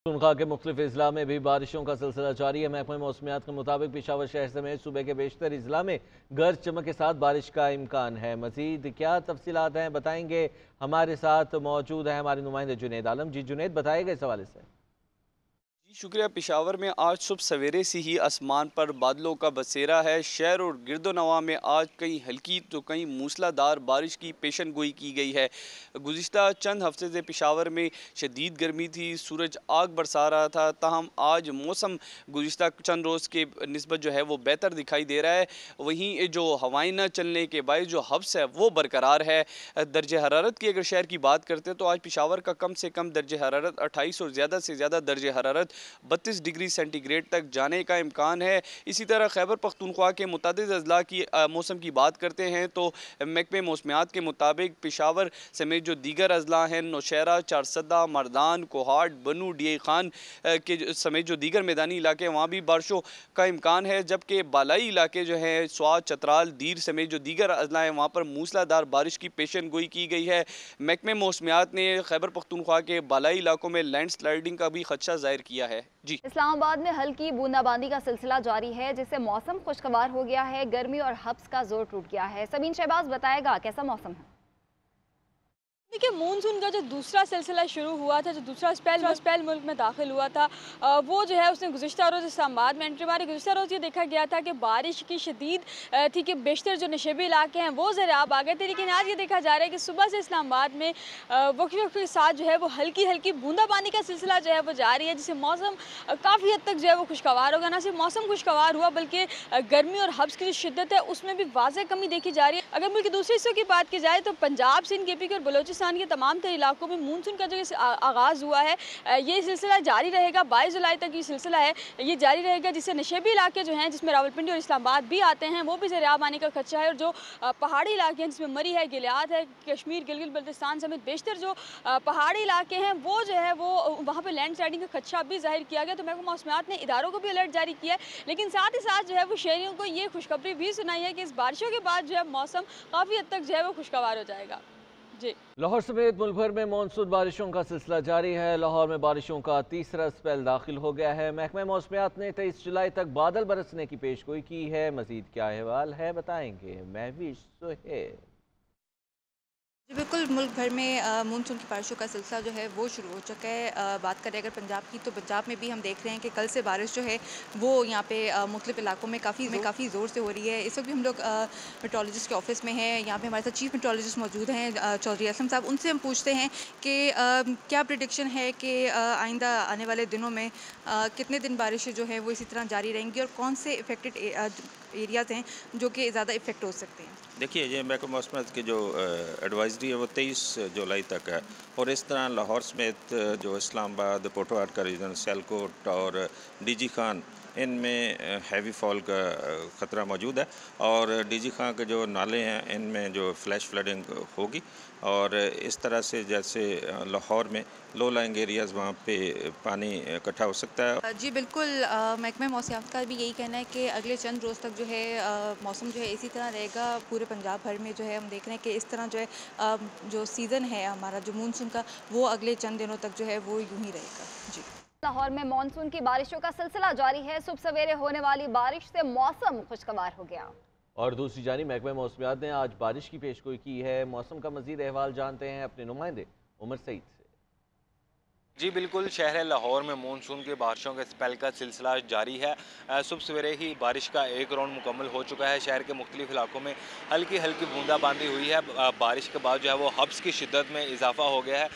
पख्तूनख्वा के मुख्तलिफ अजला में भी बारिशों का सिलसिला जारी है। महकमा मौसमियात के मुताबिक पेशावर शहर समेत सूबे के बेशतर अजला में गरज चमक के साथ बारिश का इम्कान है। मजीद क्या तफसीलात हैं बताएंगे, हमारे साथ मौजूद है हमारे नुमाइंदे जुनेद आलम। जी जुनेद, बताएगा इस हवाले से। शुक्रिया। पेशावर में आज सुबह सवेरे से ही आसमान पर बादलों का बसेरा है। शहर और गिरदोनवा में आज कहीं हल्की तो कहीं मूसलाधार बारिश की पेशन गोई की गई है। गुज़िश्ता चंद हफ्ते से पेशावर में शदीद गर्मी थी, सूरज आग बरसा रहा था, ताहम आज मौसम गुज़िश्ता चंद रोज़ के निस्बत जो है वो बेहतर दिखाई दे रहा है। वहीं जो हवाएं न चलने के बायस जो हब्स है वो बरकरार है। दर्ज हरारत की अगर शहर की बात करते हैं तो आज पेशावर का कम से कम दर्ज हरारत 28 और ज़्यादा से ज़्यादा दर्ज हरारत 32 डिग्री सेंटीग्रेड तक जाने का इम्कान है। इसी तरह खैबर पख्तूनख्वा के मुतअद्दिद अजला की मौसम की बात करते हैं तो महकमे मौसमियात के मुताबिक पेशावर समेत जो दीगर अजला हैं, नौशहरा, चारसदा, मरदान, कोहाट, बनू, डी खान के समेत जो दीगर मैदानी इलाके हैं वहाँ भी बारिशों का इम्कान है। जबकि बालाई इलाके जो हैं स्वात, चतराल, दीर समेत जो दीगर अजला हैं वहाँ पर मूसलाधार बारिश की पेशन गोई की गई है। महकमे मौसमियात ने खैबर पख्तूनख्वा के बालाई इलाकों में लैंड स्लाइडिंग का भी खदशा जाहिर किया है। जी, इस्लामाबाद में हल्की बूंदाबांदी का सिलसिला जारी है, जिससे मौसम खुशगवार हो गया है। गर्मी और हब्स का जोर टूट गया है। सबीन शहबाज बताएगा कैसा मौसम है। देखिए, मानसून का जो दूसरा सिलसिला शुरू हुआ था, जो दूसरा स्पेल मुल्क में दाखिल हुआ था, वो जो है उसने गुज़िश्ता रोज़ इस्लामाबाद में एंट्री मारी। गुज़िश्ता रोज़ ये देखा गया था कि बारिश की शदीद थी कि बेशतर जो नशेबी इलाके हैं वो ज़राब आ गए थे। लेकिन आज ये देखा जा रहा है कि सुबह से इस्लामाबाद में वक्त के साथ जो है वो हल्की हल्की बूंदाबांदी का सिलसिला जो है वो जारी है, जिससे मौसम काफ़ी हद तक जो है वो खुशगवार होगा। ना सिर्फ मौसम खुशगवार हुआ बल्कि गर्मी और हब्स की जो शिद्दत है उसमें भी वाज़ेह कमी देखी जा रही है। अगर मुल्क के दूसरे हिस्सों की बात की जाए तो पंजाब, सिंध, KP और बलोचिस्तान के तमाम तरह इलाकों में मानसून का जो आगाज़ हुआ है ये सिलसिला जारी रहेगा। 22 जुलाई तक ये सिलसिला है ये जारी रहेगा, जिससे नशेबी इलाके जो हैं जिसमें रावलपिंडी और इस्लामाबाद भी आते हैं वो भी ज़राब आने का खदशा है। और जो पहाड़ी इलाके हैं जिसमें मरी है, गिलियाद है, कश्मीर, गिलगित बल्तिस्तान समेत बेशतर जो पहाड़ी इलाके हैं वो जो है वो वहाँ पर लैंड स्लाइडिंग का खदशा भी जाहिर किया गया। तो महकमा मौसमियात ने इदारों को भी अलर्ट जारी किया है, लेकिन साथ ही साथ जो है वो शहरियों को ये खुशखबरी भी सुनाई है कि इस बारिशों के बाद जो है मौसम काफ़ी हद तक जो है वो खुशगवार हो जाएगा। जी, लाहौर समेत मुल्क भर में मानसून बारिशों का सिलसिला जारी है। लाहौर में बारिशों का तीसरा स्पेल दाखिल हो गया है। महकमा मौसमियात ने 23 जुलाई तक बादल बरसने की पेशगोई की है। मजीद क्या अहवाल है बताएंगे महवीश सुहेल। जी बिल्कुल, मुल्क भर में मानसून की बारिशों का सिलसिला जो है वो शुरू हो चुका है। बात करें अगर पंजाब की तो पंजाब में भी हम देख रहे हैं कि कल से बारिश जो है वो यहाँ पे मुख्तलिफ इलाकों में काफ़ी ज़ोर से हो रही है। इस वक्त भी हम लोग मेट्रोलॉजिस्ट के ऑफिस में हैं। यहाँ पे हमारे साथ चीफ मेट्रोलॉजिस्ट मौजूद हैं चौधरी असलम साहब। उनसे हम पूछते हैं कि क्या प्रिडिक्शन है कि आइंदा आने वाले दिनों में कितने दिन बारिशें जो हैं वो इसी तरह जारी रहेंगी और कौन से इफेक्टेड एरियाज़ हैं जो कि ज़्यादा इफेक्ट हो सकते हैं। देखिए, ये महकमा मौसमियात की जो एडवाइजरी है वो 23 जुलाई तक है और इस तरह लाहौर समेत जो इस्लामाबाद, पोटोहाट का रीजन, सियालकोट और DG खान इनमें हैवी फॉल का ख़तरा मौजूद है और DG खान के जो नाले हैं इनमें जो फ्लैश फ्लडिंग होगी और इस तरह से जैसे लाहौर में लो लाइंग एरियाज़ वहाँ पे पानी इकट्ठा हो सकता है। जी बिल्कुल, महकमा मौसमियात का भी यही कहना है कि अगले चंद रोज़ तक जो है मौसम जो है इसी तरह रहेगा। पूरे पंजाब भर में जो है हम देख रहे हैं कि इस तरह जो है जो सीज़न है हमारा जो मानसून का वो अगले चंद दिनों तक जो है वो यूँ ही रहेगा। जी, लाहौर में मानसून की बारिशों का सिलसिला जारी है। सुबह सवेरे होने वाली बारिश से मौसम खुशगवार हो गया। और दूसरी जानिब महकमा मौसमियात ने आज बारिश की पेशगोई की है। मौसम का मजीद अहवाल जानते हैं अपने नुमाइंदे उमर सईद से। जी बिल्कुल, शहर लाहौर में मानसून की बारिशों के स्पेल का सिलसिला जारी है। सुबह सवेरे ही बारिश का एक राउंड मुकम्मल हो चुका है। शहर के मुख्तलिफ इलाकों में हल्की हल्की बूंदाबांदी हुई है। बारिश के बाद जो है वो हब्स की शिद्दत में इजाफा हो गया है।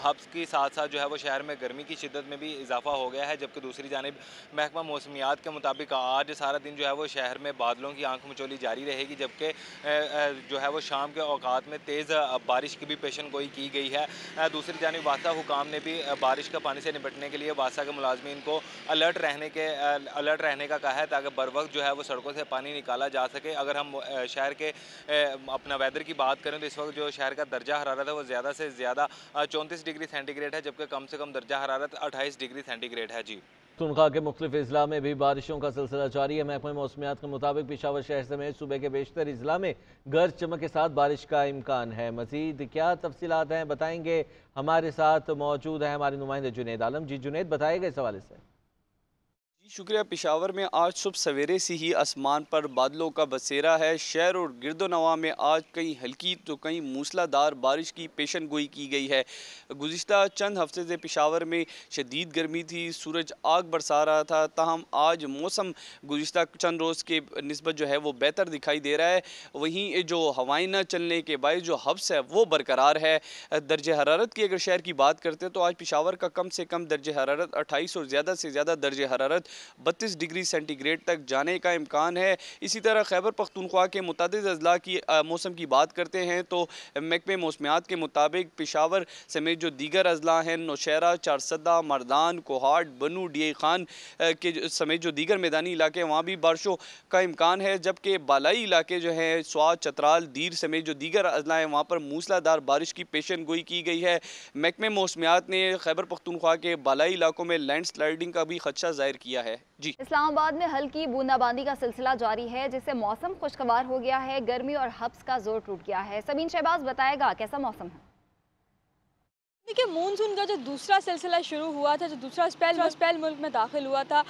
हब्स के साथ साथ जो है वो शहर में गर्मी की शिद्दत में भी इजाफा हो गया है। जबकि दूसरी जानिब महकमा मौसमियात के मुताबिक आज सारा दिन जो है वो शहर में बादलों की आंख मिचौली जारी रहेगी। जबकि जो है वो शाम के औकात में तेज़ बारिश की भी पेशन गोई की गई है। दूसरी जानिब वासा हुकाम ने भी बारिश का पानी से निपटने के लिए वासा के मुलाजमीन को अलर्ट रहने का कहा है, ताकि बर वक्त जो है वो सड़कों से पानी निकाला जा सके। अगर हम शहर के अपना वेदर की बात करें तो इस वक्त जो शहर का दर्जा हरारत है वो ज़्यादा से ज़्यादा 34 डिग्री सेंटीग्रेड है, जबकि कम से कम दर्जा हरारत 28 डिग्री सेंटीग्रेड है। जी। पख्तूनख्वा के मुख्तलिफ अजला में भी बारिशों का सिलसिला जारी है। महकमा मौसमियात के मुताबिक पेशावर शहर समेत सूबे के बेशतर अजला में गरज चमक के साथ बारिश का इम्कान है। मजीद क्या तफसीलात हैं बताएंगे, हमारे साथ मौजूद है हमारे नुमाइंदे जुनेद आलम। जी जुनेद, बताएगा इस हवाले से। शुक्रिया। पेशावर में आज सुबह सवेरे से ही आसमान पर बादलों का बसेरा है। शहर और गिरदोनवा में आज कहीं हल्की तो कहीं मूसलाधार बारिश की पेशन गोई की गई है। गुज़िश्ता चंद हफ्ते से पेशावर में शदीद गर्मी थी, सूरज आग बरसा रहा था, ताहम आज मौसम गुज़िश्ता चंद रोज़ के निस्बत जो है वो बेहतर दिखाई दे रहा है। वहीं जो हवाएं न चलने के बायस जो हब्स है वो बरकरार है। दर्ज हरारत की अगर शहर की बात करते हैं तो आज पेशावर का कम से कम दर्ज हरारत 28 और ज़्यादा से ज़्यादा दर्ज हरारत 32 डिग्री सेंटीग्रेड तक जाने का इम्कान है। इसी तरह खैबर पख्तूनख्वा के मुतअद्दिद अजला की मौसम की बात करते हैं तो महकमे मौसमियात के मुताबिक पेशावर समेत जो दीगर अजला हैं, नौशहरा, चारसदा, मर्दान, कोहाट, बनू, डीए खान के समेत जो दीगर मैदानी इलाके हैं वहाँ भी बारिशों का इम्कान है। जबकि बालाई इलाके जो हैं स्वात, चतराल, दीर समेत जो दीगर अजला हैं वहाँ पर मूसलाधार बारिश की पेशन गोई की गई है। महकमे मौसमियात ने खैबर पख्तूनख्वा के बालाई इलाकों में लैंड स्लाइडिंग का भी खदशा जाहिर किया है। जी, इस्लामाबाद में हल्की बूंदाबांदी का सिलसिला जारी है, जिससे मौसम खुशगवार हो गया है। गर्मी और हब्स का जोर टूट गया है। सबीन शहबाज बताएगा कैसा मौसम है। देखिए, मानसून का जो दूसरा सिलसिला शुरू हुआ था, जो दूसरा स्पेल मुल्क में दाखिल हुआ था,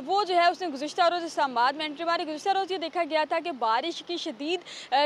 वो जो है उसने गुज़िश्ता रोज़ इस्लामाबाद में एंट्री मारी। गुज़िश्ता रोज़ ये देखा गया था कि बारिश की शदीद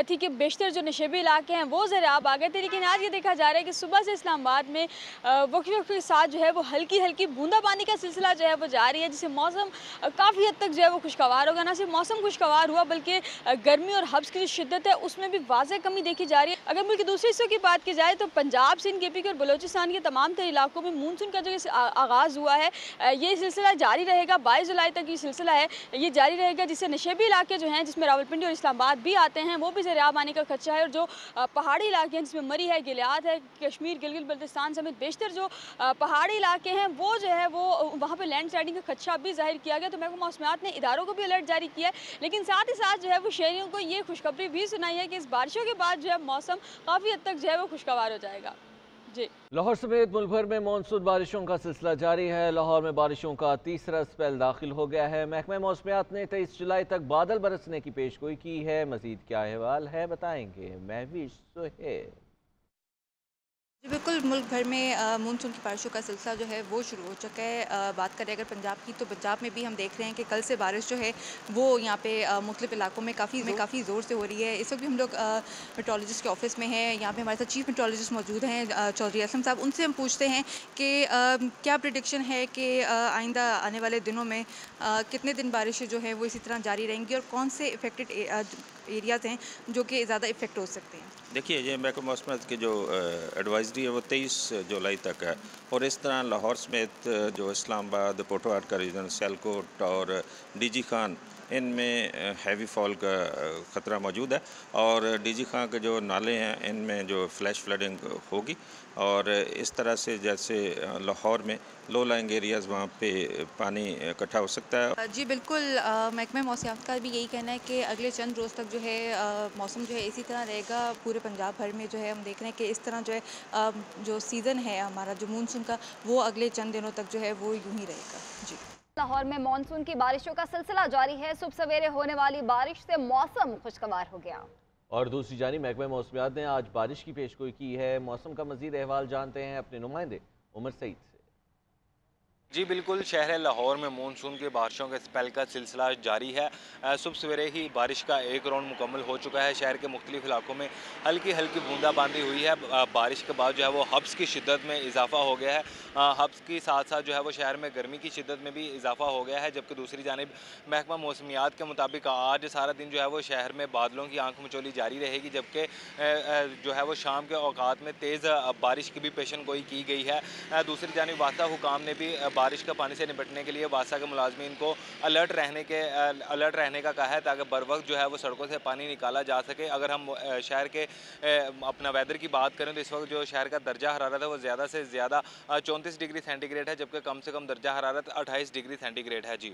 थी कि बेशतर जो नशेबी इलाके हैं वो ज़राब आ गए थे। लेकिन आज ये देखा जा रहा है कि सुबह से इस्लामाबाद में वक्फे वक्फे के साथ जो है वो हल्की हल्की बूंदाबांदी का सिलसिला जो है वो जारी है, जिससे मौसम काफ़ी हद तक जो है वो खुशगवार होगा। ना सिर्फ मौसम खुशगवार हुआ बल्कि गर्मी और हब्स की जो शिद्दत है उसमें भी वाज़ेह कमी देखी जा रही है। अगर मुल्क के दूसरे हिस्सों की बात की जाए तो पंजाब, सिंध, KP और बलोचिस्तान के तमाम तर इलाकों में मानसून का जो आगाज़ हुआ है ये सिलसिला जारी रहेगा। 22 जुलाई तक ये सिलसिला है ये जारी रहेगा, जिससे नशेबी इलाके जो हैं जिसमें रावलपिंडी और इस्लामाबाद भी आते हैं वो भी ज़राब आने का खदशा है। और जो पहाड़ी इलाके हैं जिसमें मरी है, गिलियात है, कश्मीर, गिलगित बल्तिस्तान समेत बेशतर जो पहाड़ी इलाके हैं वो जो है वो वहाँ पर लैंड स्लाइडिंग का खदशा भी जाहिर किया गया। तो महकमा मौसमियात ने इदारों को भी अलर्ट जारी किया है, लेकिन साथ ही साथ जो है वो शहरियों को ये खुशखबरी भी सुनाई है कि इस बारिशों के बाद जो है मौसम काफ़ी हद तक जो है वो खुशगवार हो जाएगा। जी, लाहौर समेत मुल्क भर में मानसून बारिशों का सिलसिला जारी है। लाहौर में बारिशों का तीसरा स्पेल दाखिल हो गया है। महकमा मौसमियात ने 23 जुलाई तक बादल बरसने की पेशगोई की है। मजीद क्या अहवाल है बताएंगे महविश सुहेल। जी बिल्कुल, मुल्क भर में मानसून की बारिशों का सिलसिला जो है वो शुरू हो चुका है। बात करें अगर पंजाब की तो पंजाब में भी हम देख रहे हैं कि कल से बारिश जो है वो यहाँ पे मुख्तलिफ इलाकों में काफ़ी ज़ोर से हो रही है। इस वक्त भी हम लोग मेट्रोलॉजिस्ट के ऑफिस में हैं। यहाँ पे हमारे साथ चीफ मेट्रोलॉजिस्ट मौजूद हैं चौधरी असलम साहब। उनसे हम पूछते हैं कि क्या प्रिडिक्शन है कि आइंदा आने वाले दिनों में कितने दिन बारिशें जो हैं वो इसी तरह जारी रहेंगी और कौन से इफेक्टेड एरियाज़ हैं जो कि ज़्यादा इफेक्ट हो सकते हैं। देखिए, ये महकमा मौसमियात की जो एडवाइजरी है वो 23 जुलाई तक है और इस तरह लाहौर समेत जो इस्लामाबाद, पोटोहाट का रीजन, सियालकोट और डीजी खान, इनमें हैवी फॉल का ख़तरा मौजूद है और डीजी खान के जो नाले हैं इनमें जो फ्लैश फ्लडिंग होगी और इस तरह से जैसे लाहौर में लो लाइंग एरियाज़ वहाँ पे पानी इकट्ठा हो सकता है। जी बिल्कुल, महकमा मौसमियात का भी यही कहना है कि अगले चंद रोज़ तक जो है मौसम जो है इसी तरह रहेगा। पूरे पंजाब भर में जो है हम देख रहे हैं कि इस तरह जो है जो सीज़न है हमारा जो मानसून का वो अगले चंद दिनों तक जो है वो यूँ ही रहेगा। जी, लाहौर में मानसून की बारिशों का सिलसिला जारी है। सुबह सवेरे होने वाली बारिश से मौसम खुशगवार हो गया। और दूसरी जानिब महकमा मौसमियात ने आज बारिश की पेशगोई की है। मौसम का मजीद अहवाल जानते हैं अपने नुमाइंदे उमर सईद से। जी बिल्कुल, शहर लाहौर में मानसून के बारिशों के स्पेल का सिलसिला जारी है। सुबह सवेरे ही बारिश का एक राउंड मुकम्मल हो चुका है। शहर के मुख्तलिफ इलाकों में हल्की हल्की बूंदाबांदी हुई है। बारिश के बाद जो है वो हब्स की शिद्दत में इजाफा हो गया है। हब्स के साथ साथ जो है वो शहर में गर्मी की शिद्दत में भी इजाफा हो गया है। जबकि दूसरी जानिब महकमा मौसमियात के मुताबिक आज सारा दिन जो है वो शहर में बादलों की आंख मिचौली जारी रहेगी। जबकि जो है वो शाम के औकात में तेज़ बारिश की भी पेशन गोई की गई है। दूसरी जानिब वासा हुकाम ने भी बारिश का पानी से निपटने के लिए वासा के मुलाजमीन को अलर्ट रहने का कहा है ताकि बर वक्त जो है वो सड़कों से पानी निकाला जा सके। अगर हम शहर के अपना वेदर की बात करें तो इस वक्त जो शहर का दर्जा हरारत है वो ज़्यादा से ज़्यादा 34 डिग्री सेंटीग्रेड है, जबकि कम से कम दर्जा हरारत 28 डिग्री सेंटीग्रेड है। जी।